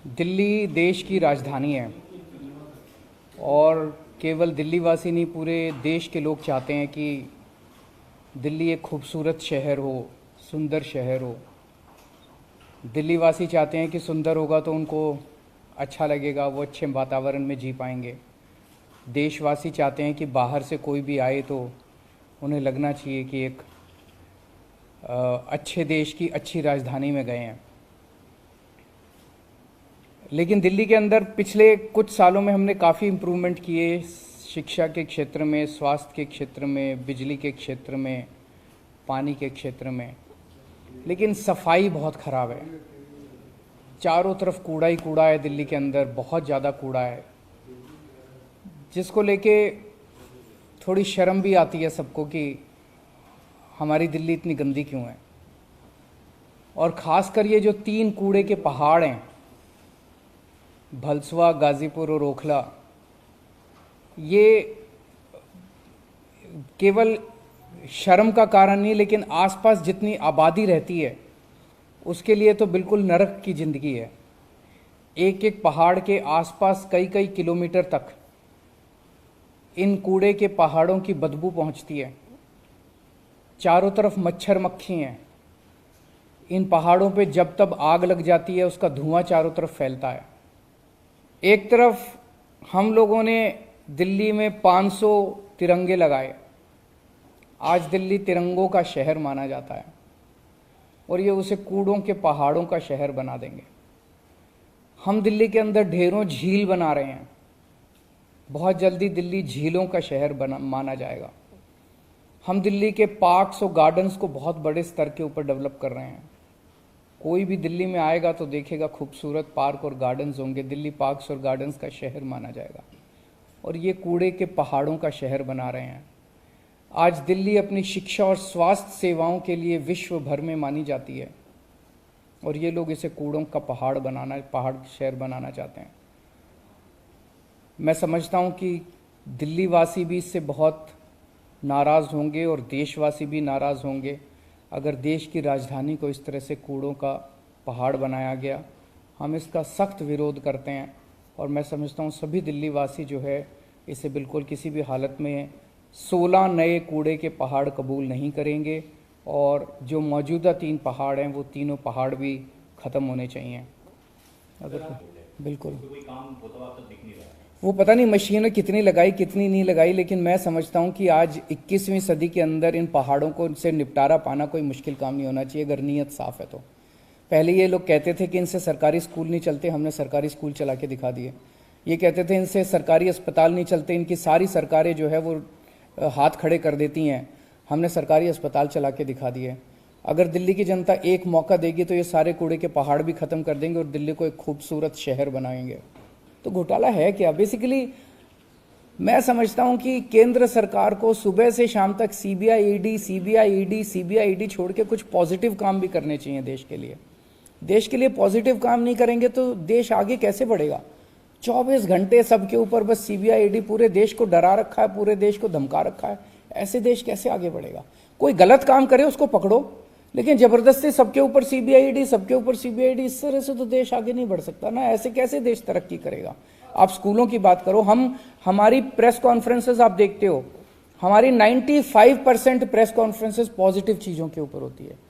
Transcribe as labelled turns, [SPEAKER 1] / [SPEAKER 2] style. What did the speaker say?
[SPEAKER 1] दिल्ली देश की राजधानी है और केवल दिल्ली वासी नहीं, पूरे देश के लोग चाहते हैं कि दिल्ली एक खूबसूरत शहर हो, सुंदर शहर हो। दिल्ली वासी चाहते हैं कि सुंदर होगा तो उनको अच्छा लगेगा, वो अच्छे वातावरण में जी पाएंगे। देशवासी चाहते हैं कि बाहर से कोई भी आए तो उन्हें लगना चाहिए कि एक अच्छे देश की अच्छी राजधानी में गए हैं। लेकिन दिल्ली के अंदर पिछले कुछ सालों में हमने काफ़ी इम्प्रूवमेंट किए, शिक्षा के क्षेत्र में, स्वास्थ्य के क्षेत्र में, बिजली के क्षेत्र में, पानी के क्षेत्र में। लेकिन सफाई बहुत ख़राब है। चारों तरफ कूड़ा ही कूड़ा है दिल्ली के अंदर, बहुत ज़्यादा कूड़ा है, जिसको लेके थोड़ी शर्म भी आती है सबको कि हमारी दिल्ली इतनी गंदी क्यों है। और ख़ासकर ये जो 3 कूड़े के पहाड़ हैं, भलसवा, गाज़ीपुर और ओखला, ये केवल शर्म का कारण नहीं, लेकिन आसपास जितनी आबादी रहती है उसके लिए तो बिल्कुल नरक की ज़िंदगी है। एक एक पहाड़ के आसपास कई कई किलोमीटर तक इन कूड़े के पहाड़ों की बदबू पहुंचती है। चारों तरफ मच्छर मक्खी हैं। इन पहाड़ों पे जब तब आग लग जाती है, उसका धुआं चारों तरफ फैलता है। एक तरफ हम लोगों ने दिल्ली में 500 तिरंगे लगाए। आज दिल्ली तिरंगों का शहर माना जाता है और ये उसे कूड़ों के पहाड़ों का शहर बना देंगे। हम दिल्ली के अंदर ढेरों झील बना रहे हैं। बहुत जल्दी दिल्ली झीलों का शहर माना जाएगा। हम दिल्ली के पार्क्स और गार्डन्स को बहुत बड़े स्तर के ऊपर डेवलप कर रहे हैं। कोई भी दिल्ली में आएगा तो देखेगा खूबसूरत पार्क और गार्डन्स होंगे। दिल्ली पार्क्स और गार्डन्स का शहर माना जाएगा और ये कूड़े के पहाड़ों का शहर बना रहे हैं। आज दिल्ली अपनी शिक्षा और स्वास्थ्य सेवाओं के लिए विश्व भर में मानी जाती है और ये लोग इसे कूड़ों का पहाड़ शहर बनाना चाहते हैं। मैं समझता हूँ कि दिल्ली वासी भी इससे बहुत नाराज़ होंगे और देशवासी भी नाराज़ होंगे अगर देश की राजधानी को इस तरह से कूड़ों का पहाड़ बनाया गया। हम इसका सख्त विरोध करते हैं और मैं समझता हूँ सभी दिल्ली वासी जो है इसे बिल्कुल किसी भी हालत में 16 नए कूड़े के पहाड़ कबूल नहीं करेंगे और जो मौजूदा 3 पहाड़ हैं वो तीनों पहाड़ भी ख़त्म होने चाहिए। अगर बिल्कुल वो पता नहीं मशीनें कितनी लगाई कितनी नहीं लगाई, लेकिन मैं समझता हूं कि आज 21वीं सदी के अंदर इन पहाड़ों को से निपटारा पाना कोई मुश्किल काम नहीं होना चाहिए अगर नीयत साफ़ है तो। पहले ये लोग कहते थे कि इनसे सरकारी स्कूल नहीं चलते, हमने सरकारी स्कूल चला के दिखा दिए। ये कहते थे इनसे सरकारी अस्पताल नहीं चलते, इनकी सारी सरकारें जो है वो हाथ खड़े कर देती हैं, हमने सरकारी अस्पताल चला के दिखा दिए। अगर दिल्ली की जनता एक मौका देगी तो ये सारे कूड़े के पहाड़ भी ख़त्म कर देंगे और दिल्ली को एक खूबसूरत शहर बनाएंगे। तो घोटाला है क्या? बेसिकली मैं समझता हूं कि केंद्र सरकार को सुबह से शाम तक सीबीआई ईडी छोड़ के कुछ पॉजिटिव काम भी करने चाहिए देश के लिए। देश के लिए पॉजिटिव काम नहीं करेंगे तो देश आगे कैसे बढ़ेगा? 24 घंटे सबके ऊपर बस सीबीआई ईडी, पूरे देश को डरा रखा है, पूरे देश को धमका रखा है। ऐसे देश कैसे आगे बढ़ेगा? कोई गलत काम करे उसको पकड़ो, लेकिन जबरदस्ती सबके ऊपर सीबीआई ईडी, सबके ऊपर सीबीआई ईडी, इस तरह से तो देश आगे नहीं बढ़ सकता ना। ऐसे कैसे देश तरक्की करेगा? आप स्कूलों की बात करो, हमारी प्रेस कॉन्फ्रेंसेस आप देखते हो, हमारी 95% प्रेस कॉन्फ्रेंसेस पॉजिटिव चीज़ों के ऊपर होती है।